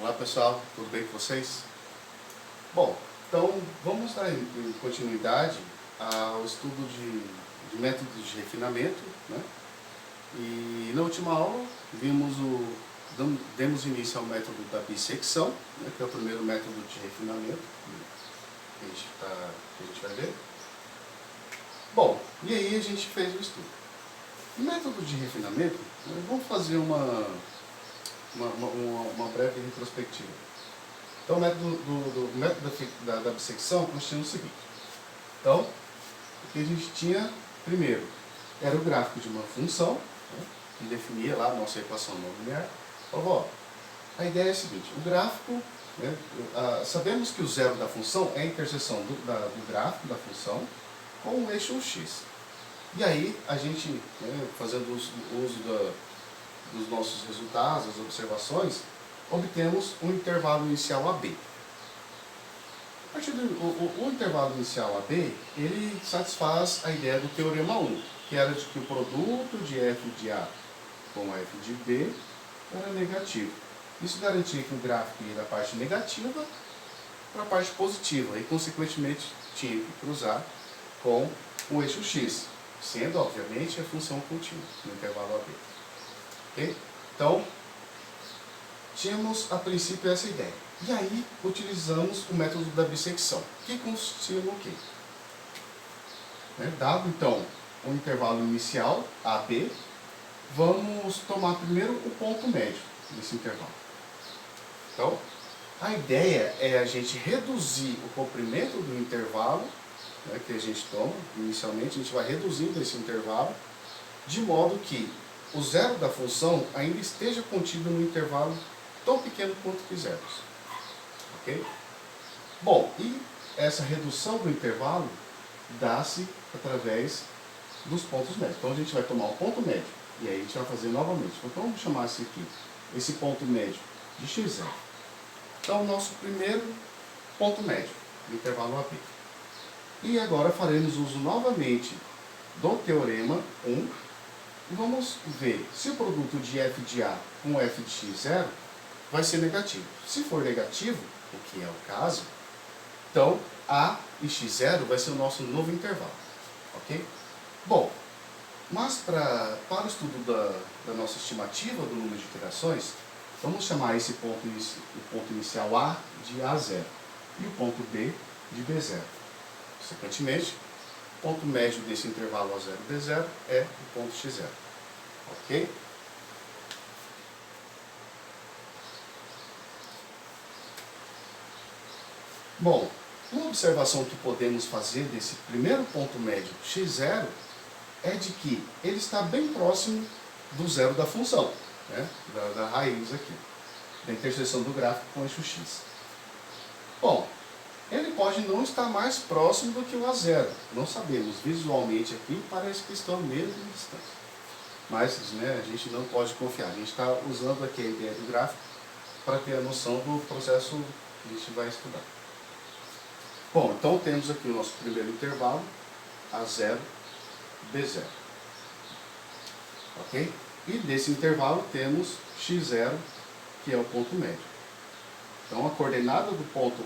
Olá pessoal, tudo bem com vocês? Bom, então vamos dar em continuidade ao estudo de métodos de refinamento, né? E na última aula demos início ao método da bissecção, né? Que é o primeiro método de refinamento que a gente vai ver. Bom, e aí a gente fez o estudo. O método de refinamento, vamos fazer uma breve retrospectiva. Então, o método da bissecção, nós tínhamos o seguinte. Então, o que a gente tinha, primeiro, era o gráfico de uma função, né, que definia lá a nossa equação não linear. Falava, ó, a ideia é a seguinte, o gráfico, né, sabemos que o zero da função é a interseção do gráfico da função com o eixo x. E aí, a gente, né, fazendo uso dos nossos resultados, das observações, obtemos um intervalo inicial AB. A partir o intervalo inicial AB, ele satisfaz a ideia do teorema 1, que era de que o produto de f de A com f de B era negativo. Isso garantia que o gráfico ia da parte negativa para a parte positiva, e consequentemente tinha que cruzar com o eixo x, sendo, obviamente, a função contínua no intervalo AB. Okay? Então, tínhamos a princípio essa ideia. E aí, utilizamos o método da bissecção, que consistia no quê? Dado, então, o intervalo inicial, AB, vamos tomar primeiro o ponto médio desse intervalo. Então, a ideia é a gente reduzir o comprimento do intervalo, né, que a gente toma. Inicialmente, a gente vai reduzindo esse intervalo, de modo que o zero da função ainda esteja contido no intervalo tão pequeno quanto quisermos. Ok? Bom, e essa redução do intervalo dá-se através dos pontos médios. Então a gente vai tomar o ponto médio, e aí a gente vai fazer novamente. Então vamos chamar esse ponto médio de x0. Então o nosso primeiro ponto médio, do intervalo AB. E agora faremos uso novamente do teorema 1, e vamos ver se o produto de f de A com f de x0 vai ser negativo. Se for negativo, o que é o caso, então A e x0 vai ser o nosso novo intervalo. Ok? Bom, mas para o estudo da nossa estimativa do número de iterações, vamos chamar esse o ponto inicial A de A0 e o ponto B de B0. Consequentemente, o ponto médio desse intervalo A0 e B0 é o ponto x0. Ok? Bom, uma observação que podemos fazer desse primeiro ponto médio x0 é de que ele está bem próximo do zero da função, né? da raiz aqui, da interseção do gráfico com o eixo x. Bom, ele pode não estar mais próximo do que o A0. Não sabemos. Visualmente aqui parece que estão mesmo distantes. Mas, né, a gente não pode confiar. A gente está usando aqui a ideia do gráfico para ter a noção do processo que a gente vai estudar. Bom, então temos aqui o nosso primeiro intervalo, A0, B0. Ok? E desse intervalo temos x0, que é o ponto médio. Então a coordenada do ponto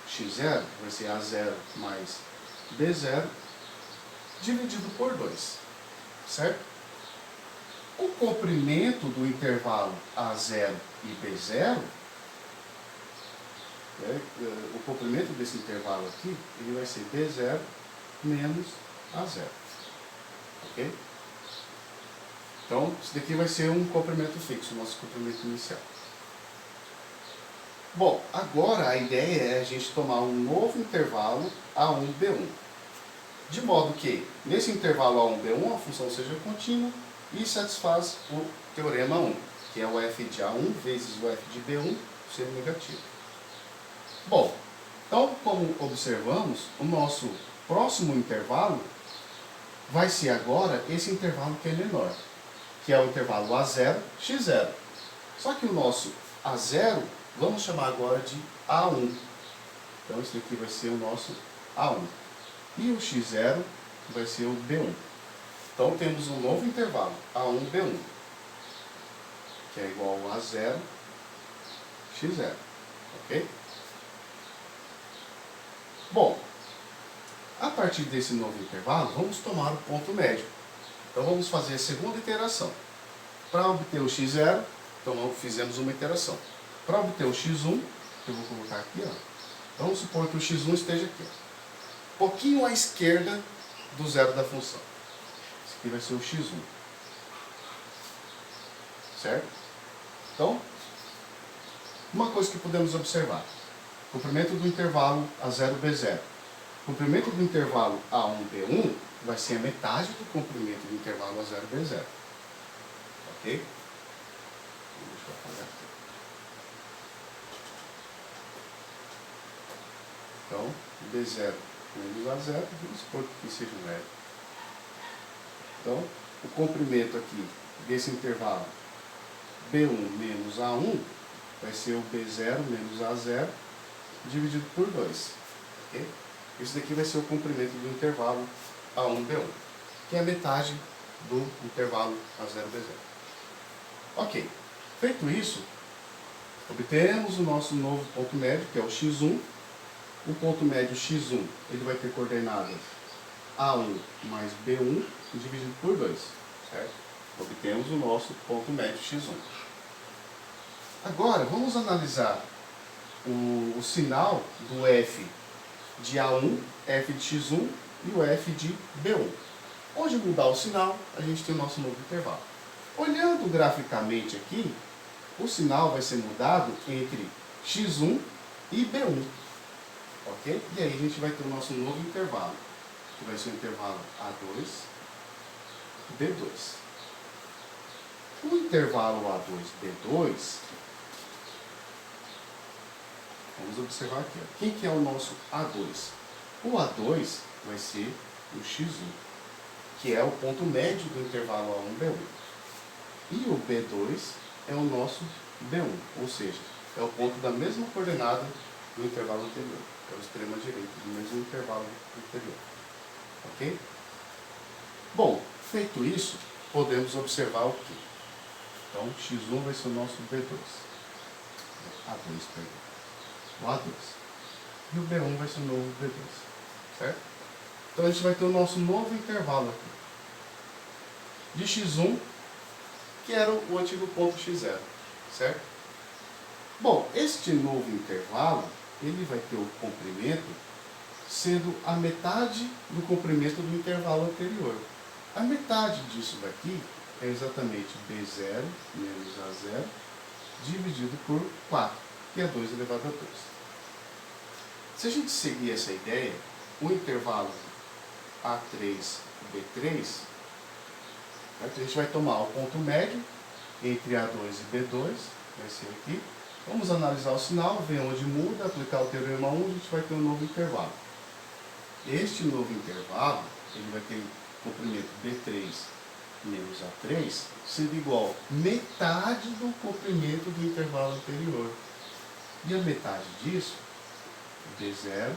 x0 vai ser A0 mais B0 dividido por 2, certo? O comprimento do intervalo A0 e B0, o comprimento desse intervalo aqui, ele vai ser B0 menos A0. Ok? Então, isso daqui vai ser um comprimento fixo, o nosso comprimento inicial. Bom, agora a ideia é a gente tomar um novo intervalo A1, B1. De modo que, nesse intervalo A1, B1, a função seja contínua e satisfaz o teorema 1, que é o f de A1 vezes o f de B1 ser negativo. Bom, então, como observamos, o nosso próximo intervalo vai ser agora esse intervalo que é menor, que é o intervalo A0, x0. Só que o nosso A0, vamos chamar agora de A1. Então, esse aqui vai ser o nosso A1. E o x0 vai ser o B1. Então, temos um novo intervalo, A1, B1, que é igual a A0, x0. Ok? Bom, a partir desse novo intervalo, vamos tomar o ponto médio. Então vamos fazer a segunda iteração. Para obter o x0, então fizemos uma iteração. Para obter o x1, eu vou colocar aqui, ó. Vamos supor que o x1 esteja aqui, ó. Pouquinho à esquerda do zero da função. Esse aqui vai ser o x1. Certo? Então, uma coisa que podemos observar. Comprimento do intervalo A0B0. Comprimento do intervalo A1B1 vai ser a metade do comprimento do intervalo A0B0. Ok? Deixa eu apagar aqui. Então, B0 menos A0, vamos supor que seja um zero. Então, o comprimento aqui desse intervalo B1 menos A1 vai ser o B0 menos A0 dividido por 2. Okay? Esse daqui vai ser o comprimento do intervalo A1B1, que é a metade do intervalo A0B0. Ok. Feito isso, obtemos o nosso novo ponto médio, que é o x1. O ponto médio x1 ele vai ter coordenadas A1 mais B1 dividido por 2. Certo? Obtemos o nosso ponto médio x1. Agora, vamos analisar o sinal do f de A1, f de x1 e o f de B1. Onde mudar o sinal, a gente tem o nosso novo intervalo. Olhando graficamente aqui, o sinal vai ser mudado entre x1 e B1. Ok? E aí a gente vai ter o nosso novo intervalo, que vai ser o intervalo A2, B2. O intervalo A2, B2, vamos observar aqui. Ó. Quem que é o nosso A2? O A2 vai ser o x1, que é o ponto médio do intervalo A1, B1. E o B2 é o nosso B1, ou seja, é o ponto da mesma coordenada do intervalo anterior. É o extremo direito do mesmo intervalo anterior. Ok? Bom, feito isso, podemos observar o quê? Então, x1 vai ser o nosso B2. A2, perdão. O A2. E o B1 vai ser o novo B2. Certo? Então, a gente vai ter o nosso novo intervalo aqui. De x1, que era o antigo ponto x0. Certo? Bom, este novo intervalo, ele vai ter o comprimento sendo a metade do comprimento do intervalo anterior. A metade disso daqui é exatamente B0 menos A0 dividido por 4, que é 2 elevado a 2. Se a gente seguir essa ideia, o intervalo A3, B3, a gente vai tomar o ponto médio entre A2 e B2, vai ser aqui. Vamos analisar o sinal, ver onde muda, aplicar o teorema 1, a gente vai ter um novo intervalo. Este novo intervalo, ele vai ter comprimento B3 menos A3, sendo igual a metade do comprimento do intervalo anterior. E a metade disso, B0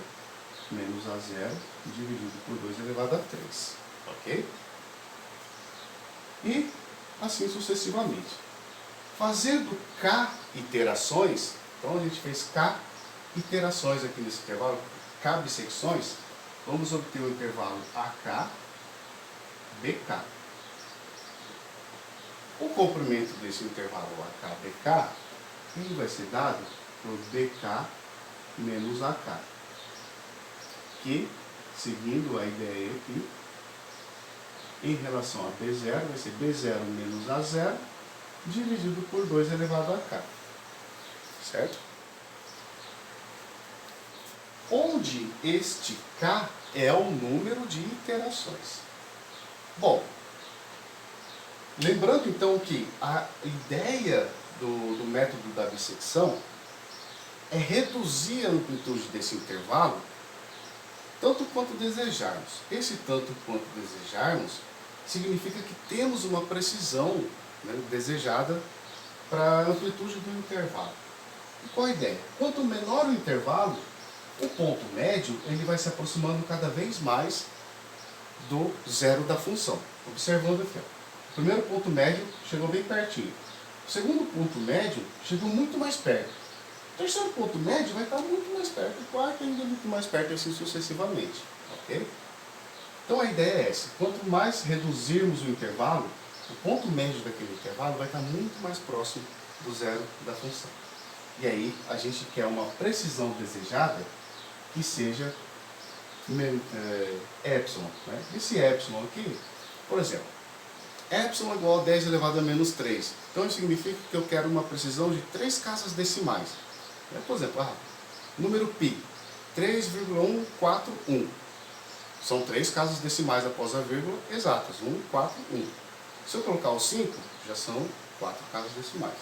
menos A0 dividido por 2 elevado a 3. Ok? E assim sucessivamente. Fazendo K iterações, então a gente fez K iterações aqui nesse intervalo, K bissecções, vamos obter o intervalo AK, BK. O comprimento desse intervalo AK, BK, ele vai ser dado por BK menos AK, que, seguindo a ideia aqui, em relação a B0, vai ser B0 menos A0, dividido por 2 elevado a K. Certo? Onde este K é o número de iterações. Bom, lembrando então que a ideia do método da bissecção é reduzir a amplitude desse intervalo tanto quanto desejarmos. Esse tanto quanto desejarmos significa que temos uma precisão, né, desejada para a amplitude do intervalo. E qual a ideia? Quanto menor o intervalo, o ponto médio ele vai se aproximando cada vez mais do zero da função. Observando aqui. Ó. O primeiro ponto médio chegou bem pertinho. O segundo ponto médio chegou muito mais perto. terceiro ponto médio vai estar muito mais perto, o quarto ainda muito mais perto, e assim sucessivamente. Ok? Então a ideia é essa. Quanto mais reduzirmos o intervalo, o ponto médio daquele intervalo vai estar muito mais próximo do zero da função. E aí a gente quer uma precisão desejada que seja epsilon. Né? Esse epsilon aqui, por exemplo, epsilon é igual a 10 elevado a menos 3. Então isso significa que eu quero uma precisão de 3 casas decimais. Por exemplo, número π, 3,141. São 3 casas decimais após a vírgula exatas, 1, 4, 1. Se eu colocar o 5, já são 4 casas decimais.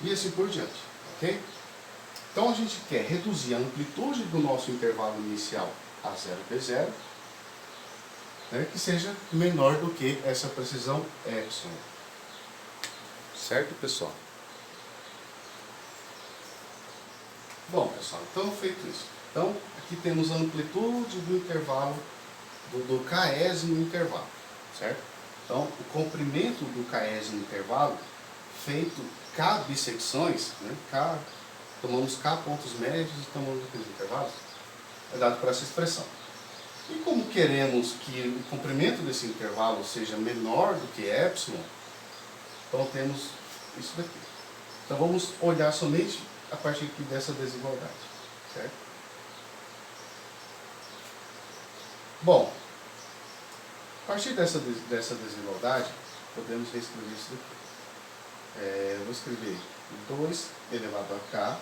E assim por diante, ok? Então a gente quer reduzir a amplitude do nosso intervalo inicial a 0b0, né, que seja menor do que essa precisão epsilon. Certo, pessoal? Bom, pessoal, então feito isso. Então, aqui temos a amplitude do intervalo, do késimo intervalo, certo? Então, o comprimento do késimo intervalo, feito k bissecções, né, tomamos k pontos médios e tomamos aqueles intervalos, é dado por essa expressão. E como queremos que o comprimento desse intervalo seja menor do que epsilon, então temos isso daqui. Então vamos olhar somente a partir aqui dessa desigualdade, certo? Bom, a partir dessa desigualdade, podemos reescrever isso daqui. Eu vou escrever 2 elevado a k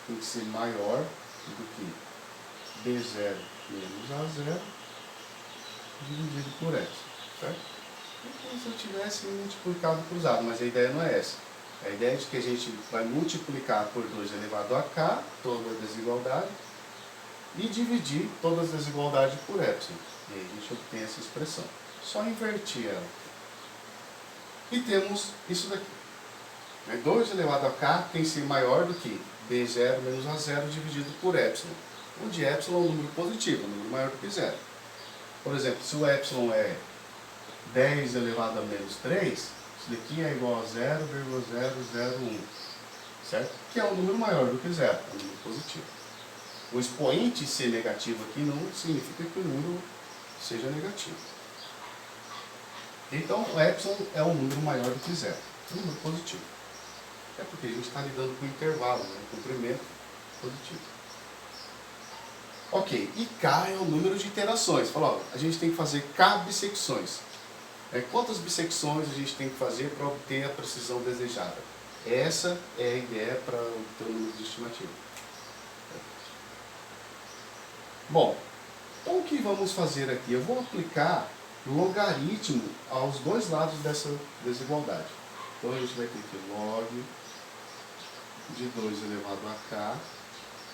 tem que ser maior do que b0 menos a0 dividido por epsilon, certo? Então, se eu tivesse multiplicado cruzado, mas a ideia não é essa. A ideia é de que a gente vai multiplicar por 2 elevado a k, toda a desigualdade, e dividir todas as desigualdades por epsilon. E aí a gente obtém essa expressão. Só invertir ela. E temos isso daqui. 2 elevado a k tem que ser maior do que b0 menos a0 dividido por epsilon. Onde epsilon é um número positivo, um número maior do que zero. Por exemplo, se o epsilon é 10 elevado a menos 3, isso daqui é igual a 0,001, certo? Que é um número maior do que zero, é um número positivo. O expoente ser negativo aqui não significa que o número seja negativo. Então, o epsilon é um número maior do que zero, um número positivo. É porque a gente está lidando com intervalo, né? Comprimento positivo. Ok, e k é o número de iterações. Fala, a gente tem que fazer k bissecções. Quantas bissecções a gente tem que fazer para obter a precisão desejada? Essa é a ideia para obter o número de estimativa. Bom, então o que vamos fazer aqui? Eu vou aplicar logaritmo aos dois lados dessa desigualdade. Então a gente vai ter que log de 2 elevado a k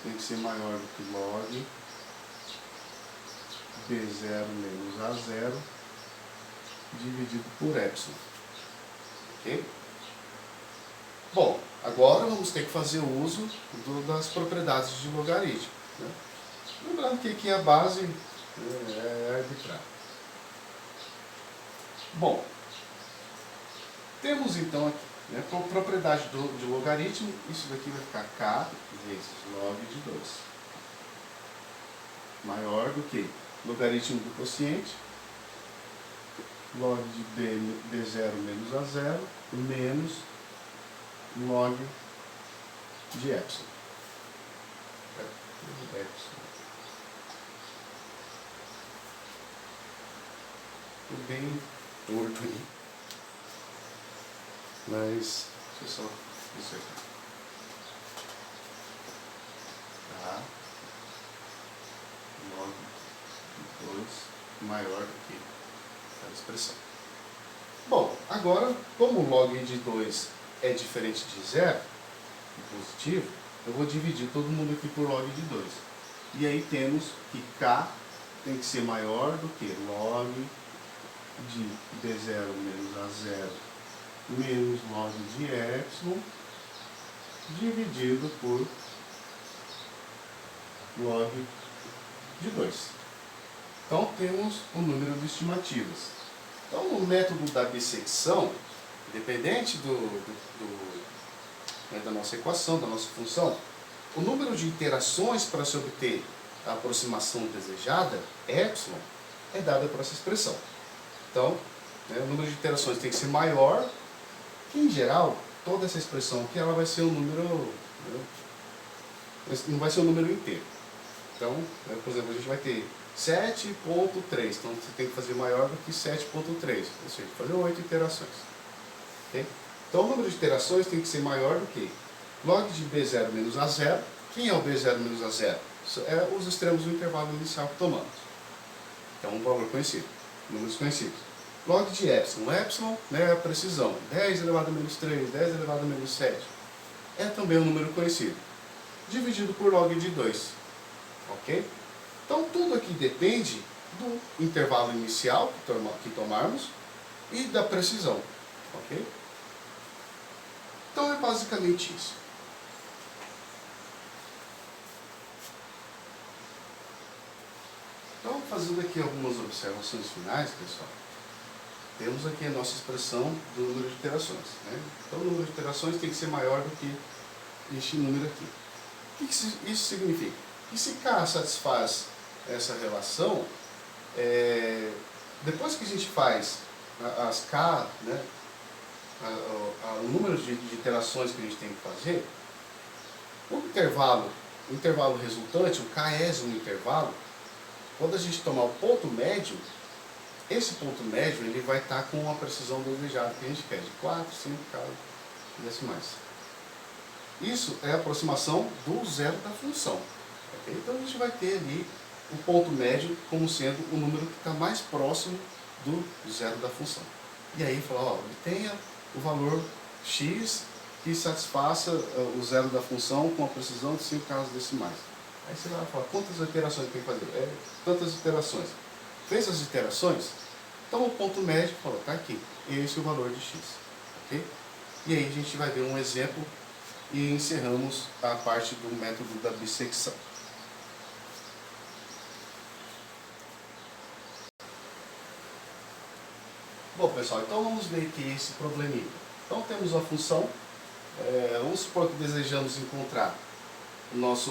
tem que ser maior do que log b0 menos a0 dividido por epsilon. Ok? Bom, agora vamos ter que fazer uso das propriedades de logaritmo. Né? Lembrando que aqui a base é arbitrária. Bom, temos então aqui, né, propriedade de logaritmo, isso daqui vai ficar k vezes log de 2. Maior do que logaritmo do quociente, log de b0 menos a0, menos log de epsilon. Tudo bem torto aí, mas deixa eu só isso aqui. Tá? Log de 2 maior do que a expressão. Bom, agora, como o log de 2 é diferente de zero, positivo, eu vou dividir todo mundo aqui por log de 2. E aí temos que k tem que ser maior do que log de b0 menos a0 menos log de epsilon dividido por log de 2. Então temos o número de estimativas. Então no método da bissecção, independente né, da nossa equação, da nossa função, o número de iterações para se obter a aproximação desejada, epsilon, é dada por essa expressão. Então, né, o número de iterações tem que ser maior, que em geral, toda essa expressão aqui ela vai ser um número, né, não vai ser um número inteiro. Então, né, por exemplo, a gente vai ter 7.3, então você tem que fazer maior do que 7.3, ou seja, fazer 8 iterações. Okay? Então, o número de iterações tem que ser maior do que log de B0 menos A0. Quem é o B0 menos A0? É os extremos do intervalo inicial que tomamos. Então, um valor conhecido, números conhecidos. Log de epsilon. Epsilon, né, é a precisão. 10 elevado a menos 3, 10 elevado a menos 7. É também um número conhecido. Dividido por log de 2. Ok? Então, tudo aqui depende do intervalo inicial que tomarmos e da precisão. Ok? Então, é basicamente isso. Então, fazendo aqui algumas observações finais, pessoal, temos aqui a nossa expressão do número de iterações. Né? Então, o número de iterações tem que ser maior do que este número aqui. O que isso significa? Que se K satisfaz essa relação, depois que a gente faz as K, né, o número de iterações que a gente tem que fazer, o intervalo resultante, o Késimo intervalo, quando a gente tomar o ponto médio, esse ponto médio ele vai estar com a precisão desejada que a gente quer, de 4, 5, decimais. Isso é a aproximação do zero da função. Okay? Então a gente vai ter ali o ponto médio como sendo o número que está mais próximo do zero da função. E aí fala, ó, obtenha o valor x que satisfaça o zero da função com a precisão de 5 casas decimais. Aí você vai falar, quantas iterações tem que fazer? Tantas iterações. Fez as iterações? Então o ponto médio, falou, está aqui. Esse é o valor de x. Okay? E aí a gente vai ver um exemplo e encerramos a parte do método da bissecção. Bom, pessoal, então vamos ver aqui esse probleminha. Então temos a função, vamos supor que desejamos encontrar o nosso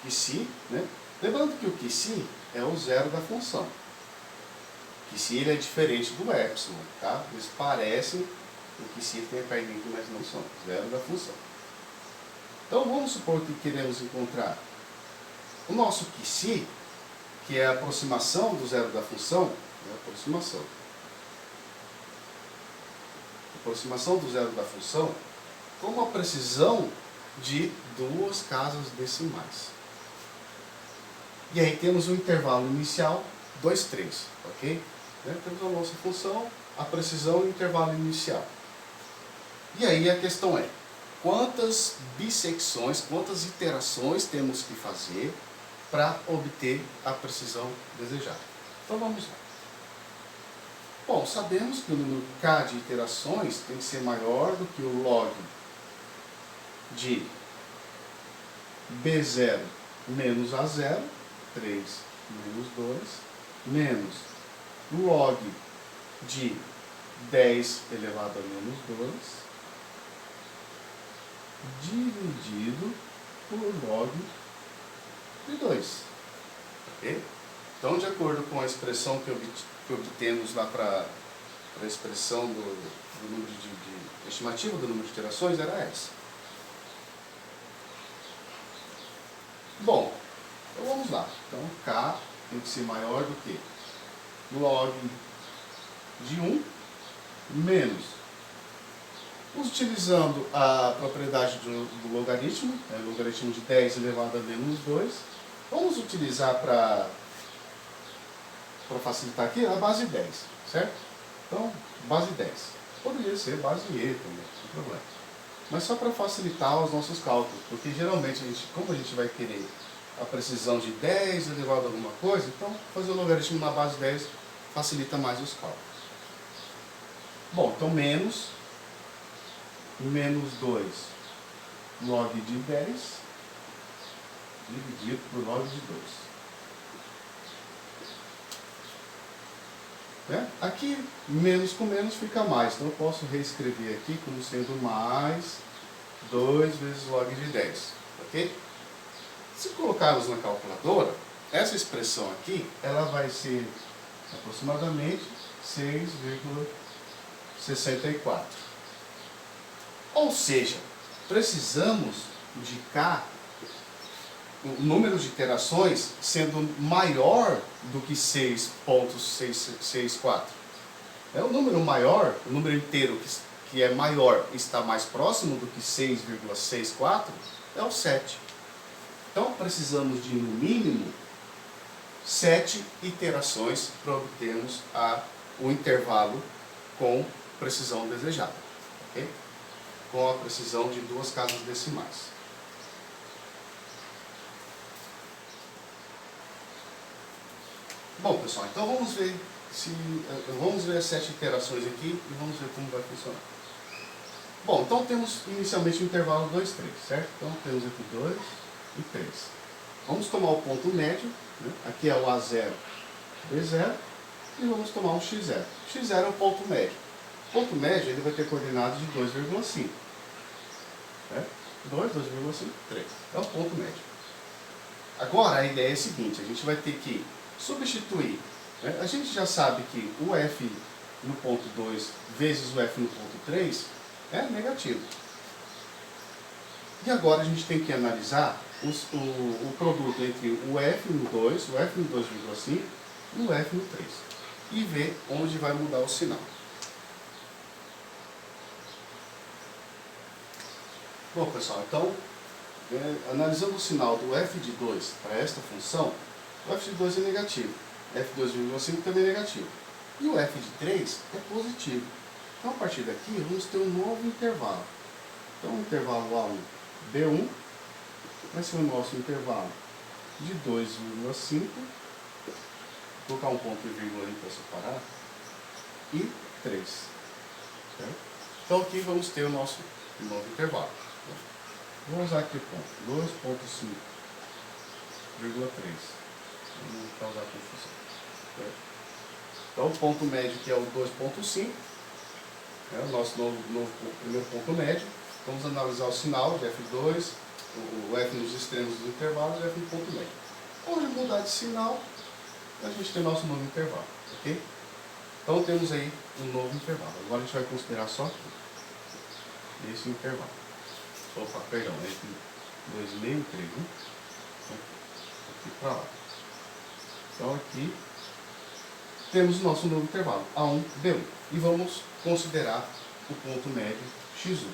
QC, né? Lembrando que o QC é o zero da função. O QC ele é diferente do epsilon, tá? Eles parecem, o QC tem a perninha, mas não são, zero da função. Então vamos supor que queremos encontrar o nosso QC, que é a aproximação do zero da função, aproximação do zero da função com uma precisão de 2 casas decimais. E aí temos o intervalo inicial 2, 3, ok? Temos a nossa função, a precisão e o intervalo inicial. E aí a questão é, quantas bissecções, quantas iterações temos que fazer para obter a precisão desejada? Então vamos lá. Bom, sabemos que o número K de iterações tem que ser maior do que o log de B0 menos A0, 3 menos 2, menos log de 10 elevado a menos 2, dividido por log de 2. Ok? Então, de acordo com a expressão que obtemos lá para a expressão do número de estimativa do número de iterações, era essa. Bom, então vamos lá. Então, K tem que ser maior do que log de 1 menos, utilizando a propriedade do logaritmo, logaritmo de 10 elevado a menos 2, vamos utilizar para facilitar aqui a base 10, certo? Então, base 10. Poderia ser base E também, não tem problema. Mas só para facilitar os nossos cálculos, porque geralmente, como a gente vai querer a precisão de 10 elevado a alguma coisa, então fazer o logaritmo na base 10 facilita mais os cálculos. Bom, então menos 2 log de 10 dividido por log de 2. Aqui, menos com menos fica mais, então eu posso reescrever aqui como sendo mais 2 vezes log de 10, ok? Se colocarmos na calculadora, essa expressão aqui, ela vai ser aproximadamente 6,64. Ou seja, precisamos de cá o número de iterações sendo maior do que 6,664. É o número maior, o número inteiro que é maior, está mais próximo do que 6,64, é o 7. Então precisamos de, no mínimo, 7 iterações para obtermos o intervalo com precisão desejada. Okay? Com a precisão de 2 casas decimais. Bom, pessoal, então vamos ver as 7 iterações aqui e vamos ver como vai funcionar. Bom, então temos inicialmente o intervalo 2, 3, certo? Então temos aqui 2 e 3. Vamos tomar o ponto médio, né? Aqui é o A0, B0, e vamos tomar um X0. X0 é o ponto médio. O ponto médio ele vai ter coordenadas de 2,5. 2, 2,5, 3. É o ponto médio. Agora a ideia é a seguinte, a gente vai ter que substituir. Né? A gente já sabe que o F no ponto 2 vezes o F no ponto 3 é negativo. E agora a gente tem que analisar o produto entre o F no 2, o F no 2,5 e o F no 3. E ver onde vai mudar o sinal. Bom, pessoal, então, analisando o sinal do f de 2 para esta função, o f de 2 é negativo, f2,5 também é negativo. E o f de 3 é positivo. Então, a partir daqui, vamos ter um novo intervalo. Então, o intervalo A1, B1, vai ser o nosso intervalo de 2,5, vou colocar um ponto e vírgula ali para separar, e 3. Certo? Então, aqui vamos ter o nosso novo intervalo. Vou usar aqui o ponto, 2,5,3, para não causar confusão. Certo? Então, o ponto médio que é o 2,5, é o nosso primeiro ponto médio. Vamos analisar o sinal de F2, o F nos extremos dos intervalos e o F no ponto médio. Onde mudar de sinal, a gente tem nosso novo intervalo. Ok? Então, temos aí um novo intervalo. Agora a gente vai considerar só aqui, esse intervalo. Opa, perdão, entre 2,5 e 3, né? Aqui para lá. Então aqui temos o nosso novo intervalo, A1, B1. E vamos considerar o ponto médio X1.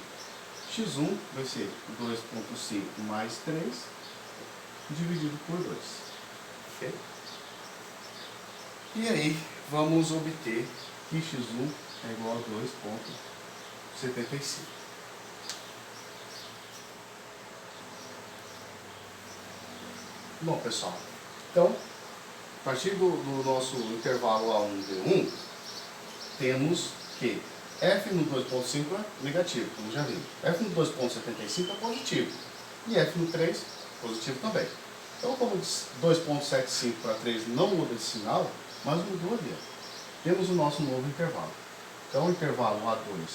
X1 vai ser 2,5 mais 3 dividido por 2. Okay? E aí vamos obter que X1 é igual a 2,75. Bom, pessoal, então, a partir do nosso intervalo A1, B1, temos que F no 2,5 é negativo, como já vimos. F no 2,75 é positivo. E F no 3, positivo também. Então, como 2,75 para 3 não muda de sinal, mas mudou ali. Temos o nosso novo intervalo. Então, o intervalo A2,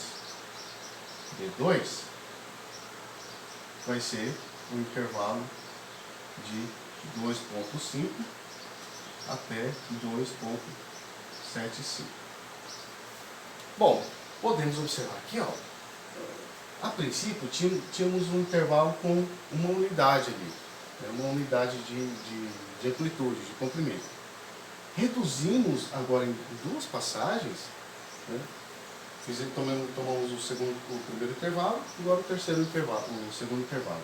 B2, vai ser o intervalo de 2,5 até 2,75. Bom, podemos observar aqui, ó, a princípio tínhamos um intervalo com uma unidade ali, uma unidade de amplitude, de comprimento. Reduzimos agora em 2 passagens, né? Tomamos o primeiro intervalo, agora o segundo intervalo.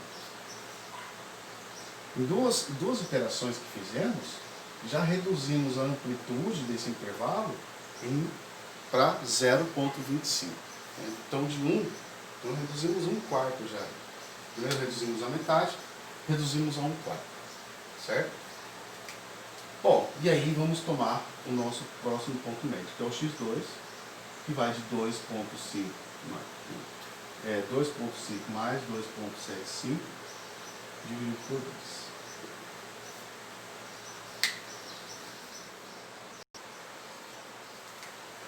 Em duas iterações que fizemos, já reduzimos a amplitude desse intervalo para 0,25. Então, de 1, então reduzimos 1/4 já. Primeiro reduzimos a metade, reduzimos a 1/4. Certo? Bom, e aí vamos tomar o nosso próximo ponto médio, que é o X2, que vai de 2,5 mais 2,75 dividido por 2.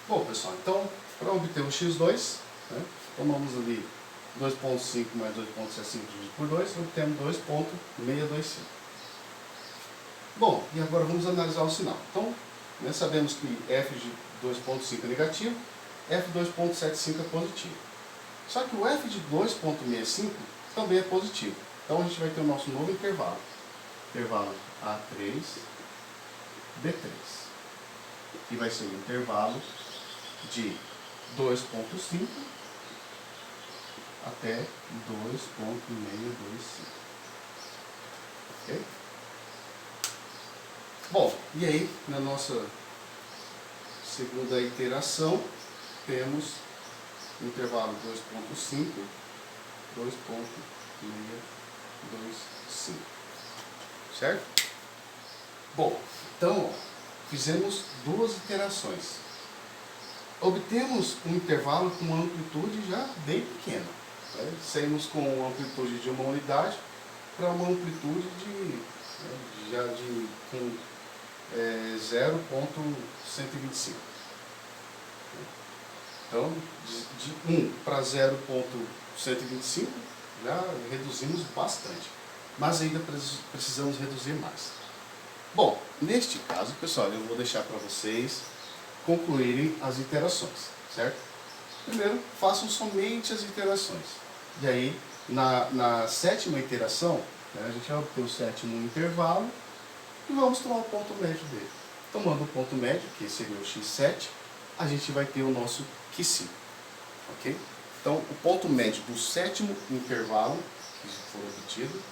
Bom, pessoal, então, para obter o X2, né, tomamos ali 2.5 mais 2.75 dividido por 2, obtemos 2.625. Bom, e agora vamos analisar o sinal. Então, nós sabemos que f de 2.5 é negativo, f de 2.75 é positivo. Só que o f de 2.65 também é positivo. Então, a gente vai ter o nosso novo intervalo. Intervalo A3, B3. Que vai ser o intervalo de 2.5 até 2.625. Ok? Bom, e aí, na nossa segunda iteração, temos o intervalo 2.5, 2.625. Certo? Bom, então, fizemos duas iterações. Obtemos um intervalo com uma amplitude já bem pequena. Né? Saímos com uma amplitude de uma unidade para uma amplitude com 0.125. Então, de 1 para 0.125 já reduzimos bastante, mas ainda precisamos reduzir mais. Bom, neste caso, pessoal, eu vou deixar para vocês concluírem as iterações, certo? Primeiro, façam somente as iterações. E aí, na sétima iteração, né, a gente vai obter o sétimo intervalo e vamos tomar o ponto médio dele. Tomando o ponto médio, que seria o x7, a gente vai ter o nosso QC. Ok? Então, o ponto médio do sétimo intervalo que for obtido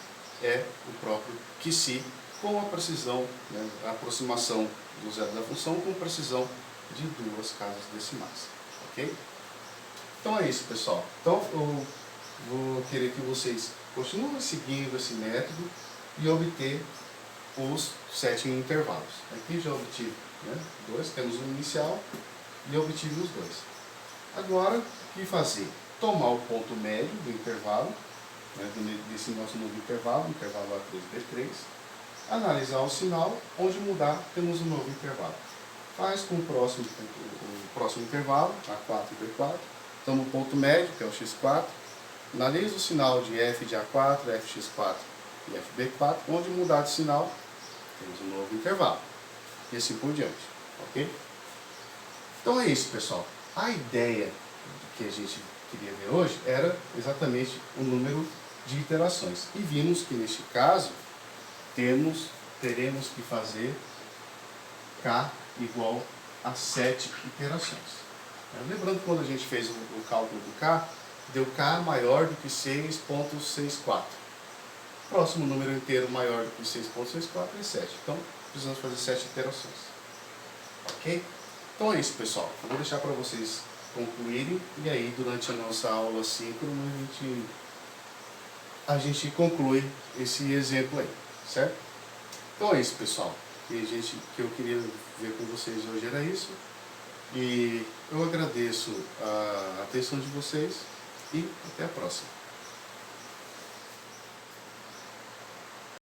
é o próprio QC, com a precisão, né, a aproximação do zero da função com precisão de 2 casas decimais. Ok? Então é isso, pessoal. Então, eu vou querer que vocês continuem seguindo esse método e obter os 7 intervalos. Aqui já obtive, né, 2, temos um inicial e obtive os 2. Agora, o que fazer? Tomar o ponto médio do intervalo, né, desse nosso novo intervalo A3, B3, analisar o sinal, onde mudar, temos um novo intervalo. Faz com o próximo intervalo, A4 e B4, toma o ponto médio, que é o x4, analisa o sinal de f de A4, fx4 e fb4, onde mudar de sinal, temos um novo intervalo. E assim por diante. Ok? Então é isso, pessoal. A ideia que a gente queria ver hoje era exatamente o número de iterações. E vimos que neste caso teremos que fazer K igual a 7 iterações. Lembrando que quando a gente fez o cálculo do K, deu K maior do que 6.64. Próximo número inteiro maior do que 6.64 é 7. Então, precisamos fazer 7 iterações. Ok? Então é isso, pessoal. Eu vou deixar para vocês concluírem e aí durante a nossa aula síncrona a gente conclui esse exemplo aí, certo? Então é isso, pessoal. Que eu queria ver com vocês hoje era isso. E eu agradeço a atenção de vocês e até a próxima.